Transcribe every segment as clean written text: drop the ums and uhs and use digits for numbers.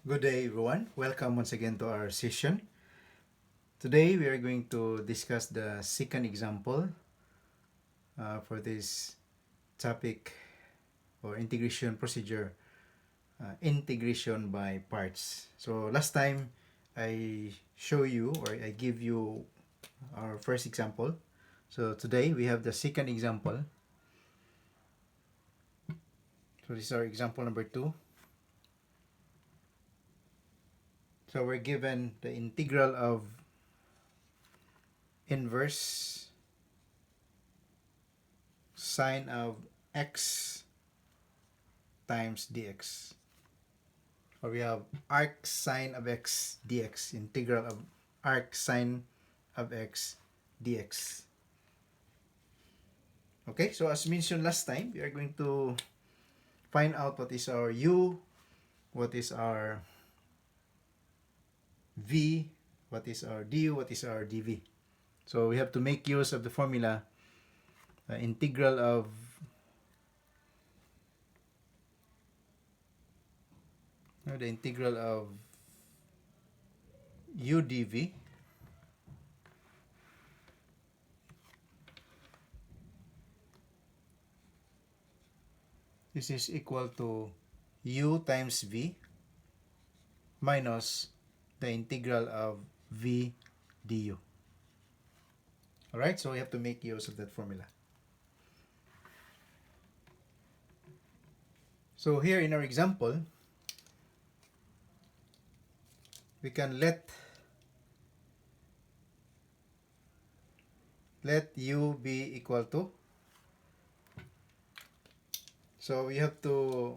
Good day, everyone. Welcome once again to our session. Today, we are going to discuss the second example for this topic or integration procedure, integration by parts. So, last time I show you or I give you our first example. So, today we have the second example. So, this is our example number 2. So, we're given the integral of inverse sine of x times dx. Or we have arc sine of x dx, integral of arc sine of x dx. Okay, so as mentioned last time, we are going to find out what is our u, what is our v, what is our du, what is our dv. So we have to make use of the formula integral of u dv this is equal to u times v minus the integral of v du. Alright, so we have to make use of that formula. So here in our example, we can let u be equal to, so we have to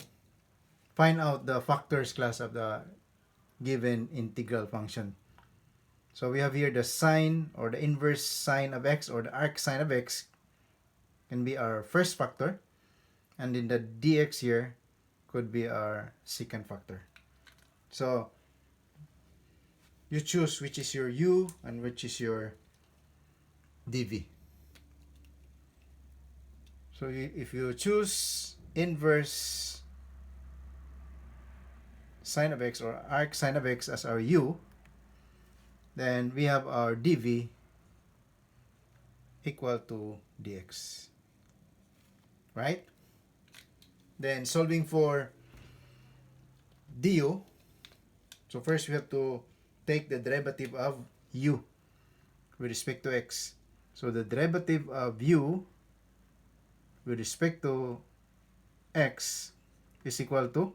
find out the factors class of the given integral function. So we have here the sine or the inverse sine of x or the arc sine of x can be our first factor, and then the dx here could be our second factor. So you choose which is your u and which is your dv. So if you choose inverse sine of x or arc sine of x as our u, then we have our dv equal to dx. Right? Then solving for du, so first we have to take the derivative of u with respect to x. So the derivative of u with respect to x is equal to,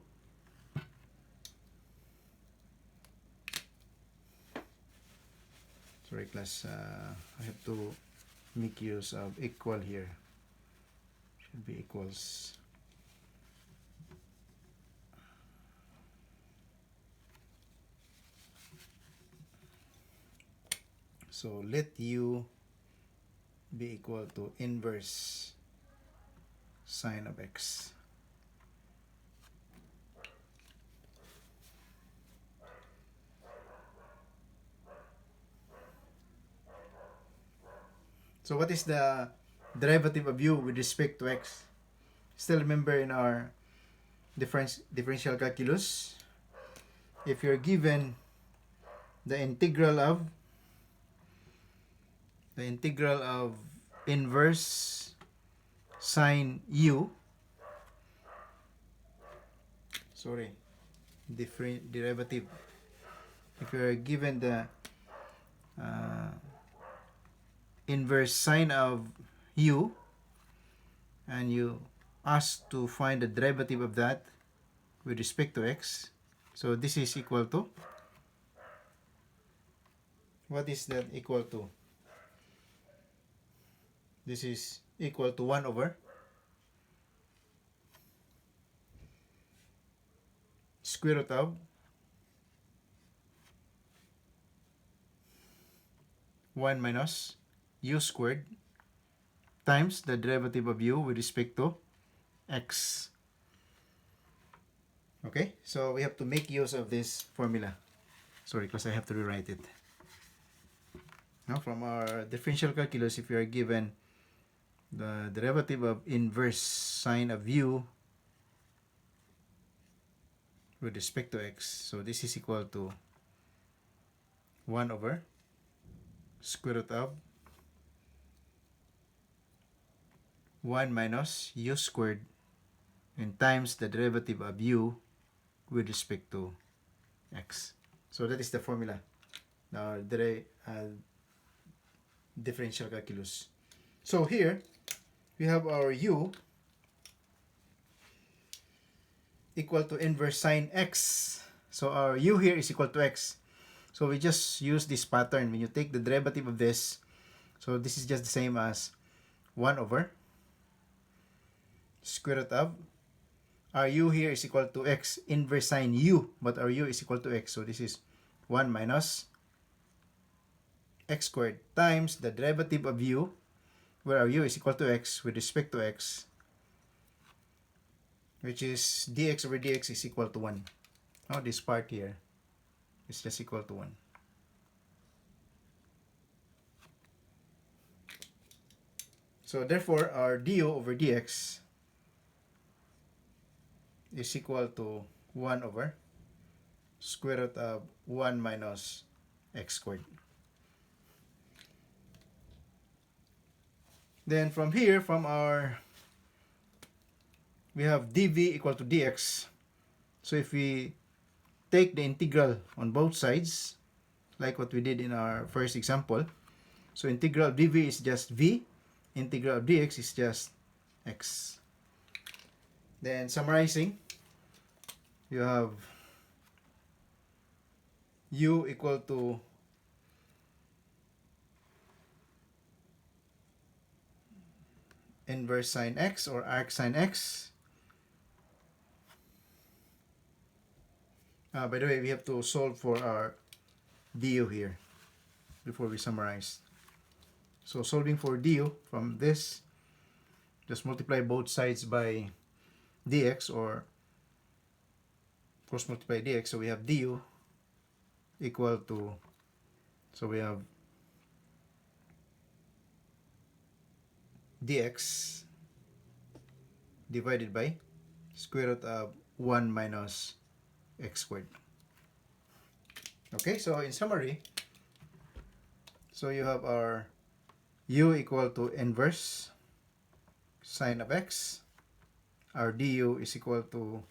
sorry class, I have to make use of equal here. Should be equals. So let u be equal to inverse sine of x. So what is the derivative of u with respect to x? Still remember in our differential calculus, if you're given the integral of inverse sine u, different derivative, if you're given the inverse sine of u and you ask to find the derivative of that with respect to x, so this is equal to, what is that equal to? This is equal to 1 over square root of 1 minus u squared times the derivative of u with respect to x. Okay, so we have to make use of this formula. Sorry, because I have to rewrite it. Now, from our differential calculus, if you are given the derivative of inverse sine of u with respect to x. So this is equal to 1 over square root of 1 minus u squared and times the derivative of u with respect to x. So that is the formula. Now, differential calculus. So here, we have our u equal to inverse sine x. So our u here is equal to x. So we just use this pattern. When you take the derivative of this, so this is just the same as 1 over square root of, our u here is equal to x inverse sine u, but our u is equal to x. So this is 1 minus x squared times the derivative of u, where our u is equal to x with respect to x, which is dx over dx is equal to 1. Now this part here is just equal to 1. So therefore, our du over dx is equal to 1 over square root of 1 minus x squared. Then from here, we have dv equal to dx. So if we take the integral on both sides, like what we did in our first example, so integral of dv is just v, integral of dx is just x. Then summarizing, you have u equal to inverse sine x or arc sine x. By the way, we have to solve for our du here before we summarize. So solving for du from this, just multiply both sides by dx or cross multiply dx. So we have du equal to, so we have dx divided by square root of 1 minus x squared. Okay, so in summary, so you have our u equal to inverse sine of x. Our du is equal to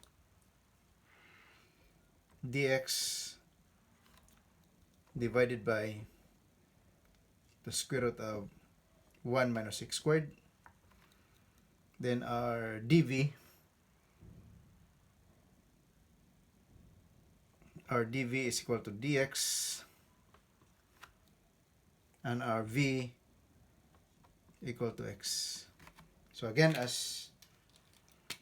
dx divided by the square root of 1 minus x squared. Then our dv is equal to dx, and our v equal to x. So again, as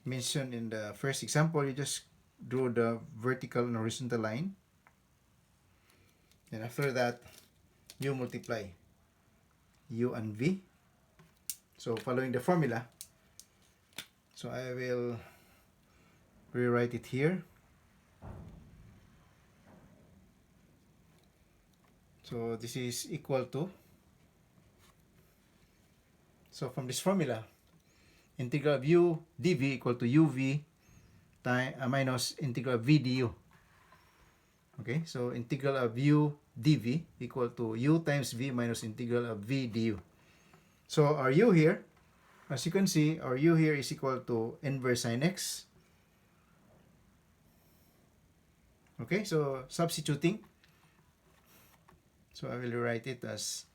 mentioned in the first example, you just drew the vertical and horizontal line, and after that you multiply u and v. So following the formula, so I will rewrite it here. So this is equal to, so from this formula, integral of u dv equal to uv minus integral of v du. Okay, so integral of u dv equal to u times v minus integral of v du. So our u here, as you can see, our u here is equal to inverse sine x. Okay, so substituting, so I will write it as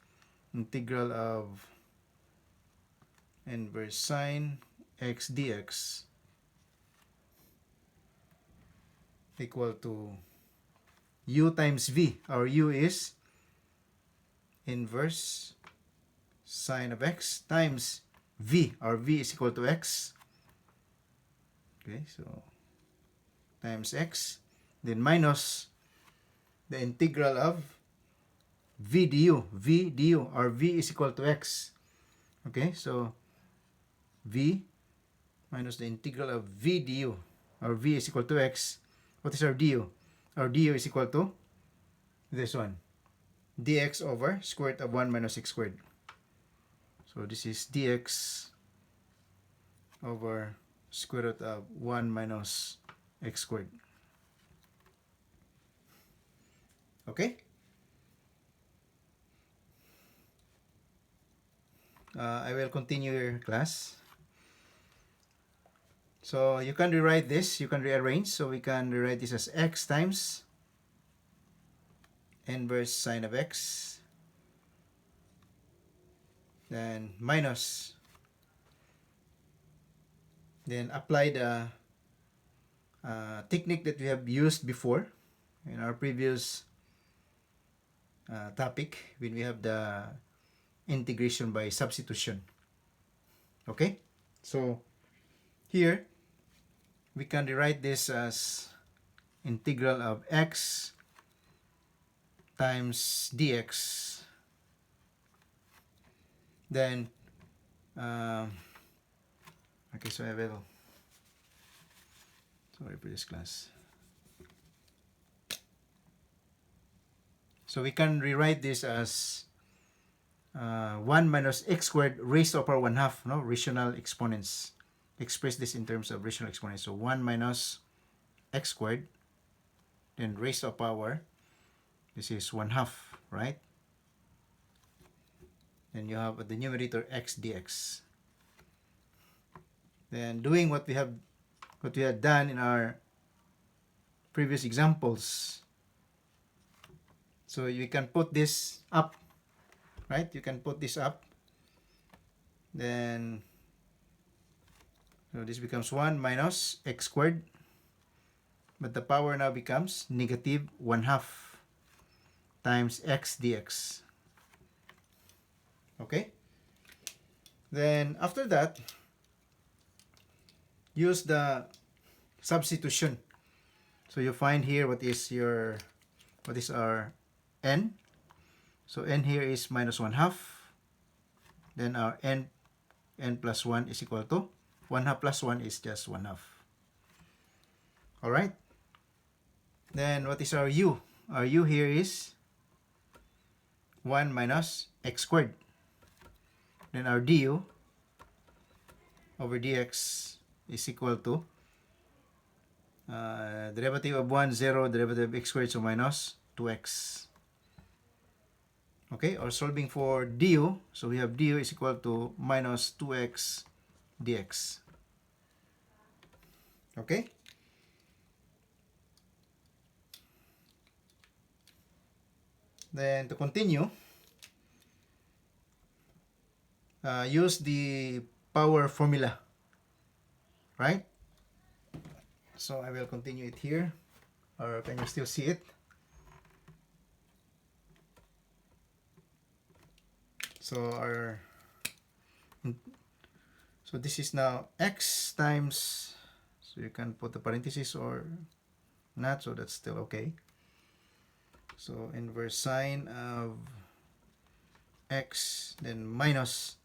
integral of inverse sine x dx equal to u times v. Our u is inverse sine of x times v. Our v is equal to x. Okay, so times x, then minus the integral of v du. V du, our v is equal to x. Okay, so v minus the integral of v du. Our v is equal to x. What is our du? Our du is equal to this one, dx over square root of 1 minus x squared. So this is dx over square root of 1 minus x squared. Okay? I will continue your class. So you can rewrite this, you can rearrange. So we can rewrite this as x times inverse sine of x, then minus, then apply the technique that we have used before in our previous topic when we have the integration by substitution. Okay? So here we can rewrite this as integral of x times dx. Then okay, so I will, sorry for this class. So we can rewrite this as 1 minus x squared raised to the power 1/2, no, rational exponents. Express this in terms of rational exponents. So 1 minus x squared, then raised to the power, this is 1/2, right? Then you have the numerator x dx. Then doing what we had done in our previous examples. So you can put this up, right? You can put this up. Then so this becomes 1 minus x squared. But the power now becomes negative 1/2 times x dx. Okay? Then after that, use the substitution. So you find here what is our n. So n here is minus 1/2. Then our n plus 1 is equal to 1/2 plus 1 is just 1/2. Alright? Then what is our u? Our u here is 1 minus x squared. Then our du over dx is equal to derivative of 1, 0, derivative of x squared, so minus 2x. Okay, or solving for du, so we have du is equal to minus 2x dx. Okay? Then to continue, use the power formula, right? So I will continue it here, or can you still see it? So this is now x times, so you can put the parenthesis or not, so that's still okay. So inverse sine of x, then minus.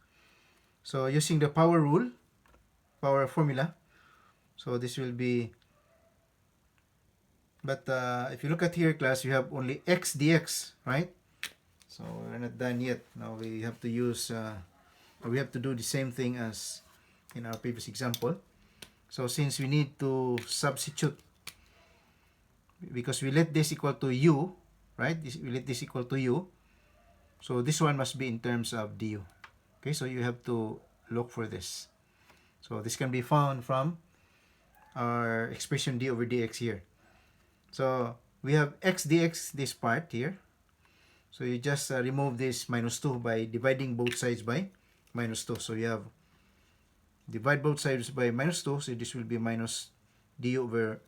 So using the power rule, power formula, so this will be, but if you look at here class, you have only x dx, right? So we're not done yet. Now we have to use, or we have to do the same thing as in our previous example. So since we need to substitute, because we let this equal to u, right? We let this equal to u. So this one must be in terms of du. Okay, so you have to look for this. So this can be found from our expression d over dx here. So we have x dx, this part here. So you just remove this minus 2 by dividing both sides by minus 2. So you have divide both sides by minus 2. So this will be minus du over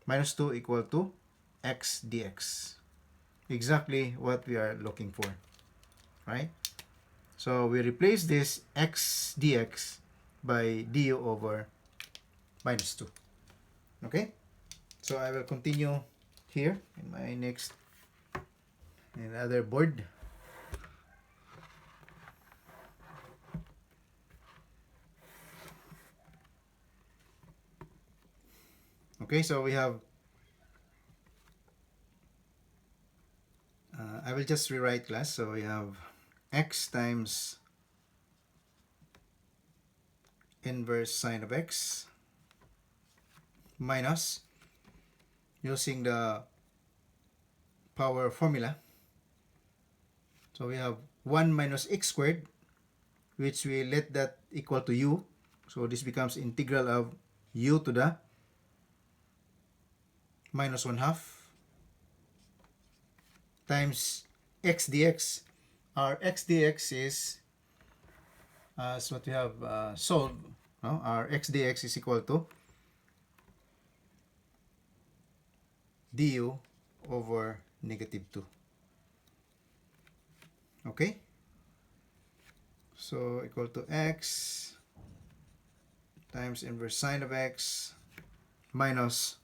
minus 2 equal to x dx. Exactly what we are looking for, right? So we replace this x dx by du over minus 2. Okay? So I will continue here in my next, in another board. Okay, so we have, I will just rewrite class. So we have x times inverse sine of x minus, using the power formula. So we have 1 minus x squared, which we let that equal to u. So this becomes integral of u to the minus 1 half times x dx. Our x dx is as what we have solved. No? Our x dx is equal to du over negative 2. Okay? So equal to x times inverse sine of x minus,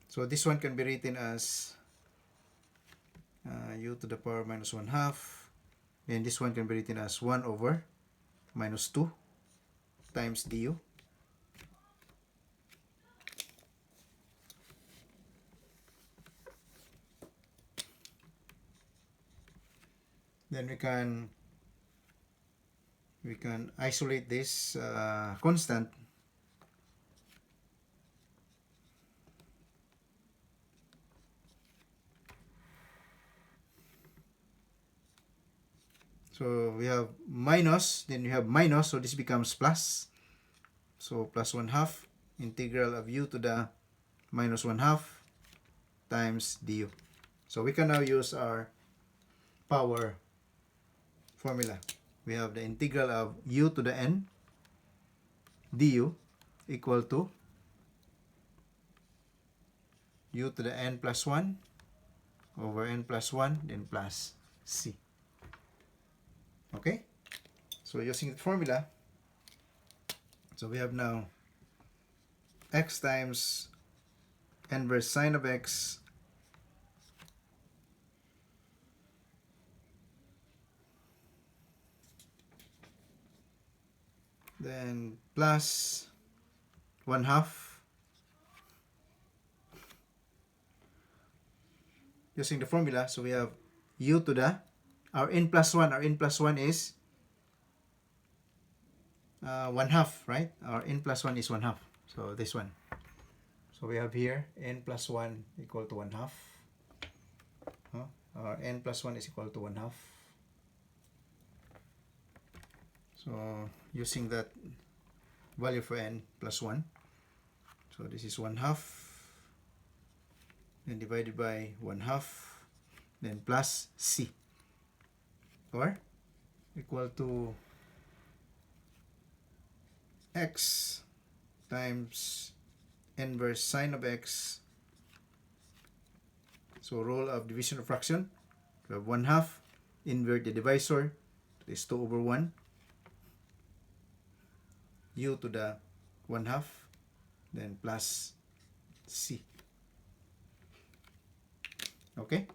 so this one can be written as u to the power minus 1 half, and this one can be written as 1 over minus 2 times du. Then we can isolate this constant. So we have minus, then we have minus, so this becomes plus. So plus 1 half integral of u to the minus 1 half times du. So we can now use our power formula. We have the integral of u to the n du equal to u to the n plus 1 over n plus 1 then plus c. Okay? So using the formula, so we have now x times inverse sine of x then plus 1 half using the formula. So we have u to the our n plus 1. Our n plus 1 is 1 half, right? Our n plus 1 is 1 half. So this one. So we have here n plus 1 equal to 1 half. Our n plus 1 is equal to 1 half. So using that value for n plus 1. So this is 1 half. Then divided by 1 half. Then plus c. Or equal to x times inverse sine of x. So rule of division of fraction. We have 1 half. Invert the divisor. It is 2 over 1. U to the 1 half. Then plus c. Okay?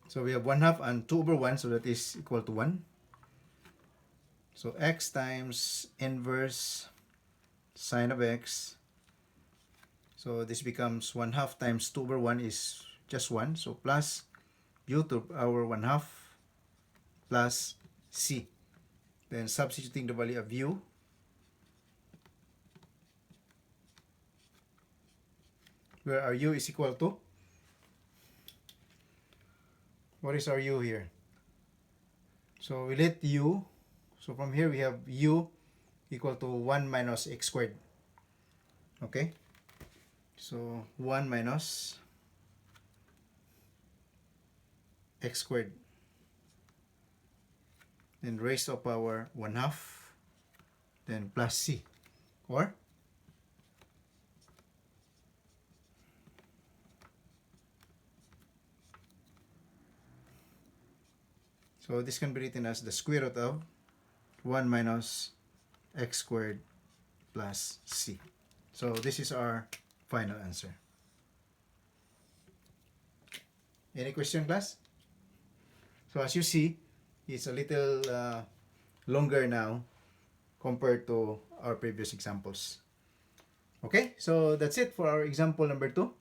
So we have 1 half and 2 over 1, so that is equal to 1. So x times inverse sine of x. So this becomes 1 half times 2 over 1 is just 1. So plus u to our 1 half plus c. Then substituting the value of u. Where our u is equal to? What is our u here? So we let u, so from here we have u equal to 1 minus x squared. Okay? So 1 minus x squared. Then raised to power 1 half. Then plus c. Or so this can be written as the square root of 1 minus x squared plus c. So this is our final answer. Any question, class? So as you see, it's a little longer now compared to our previous examples. Okay, so that's it for our example number 2.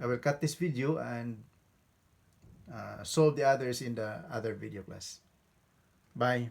I will cut this video and solve the others in the other video class. Bye.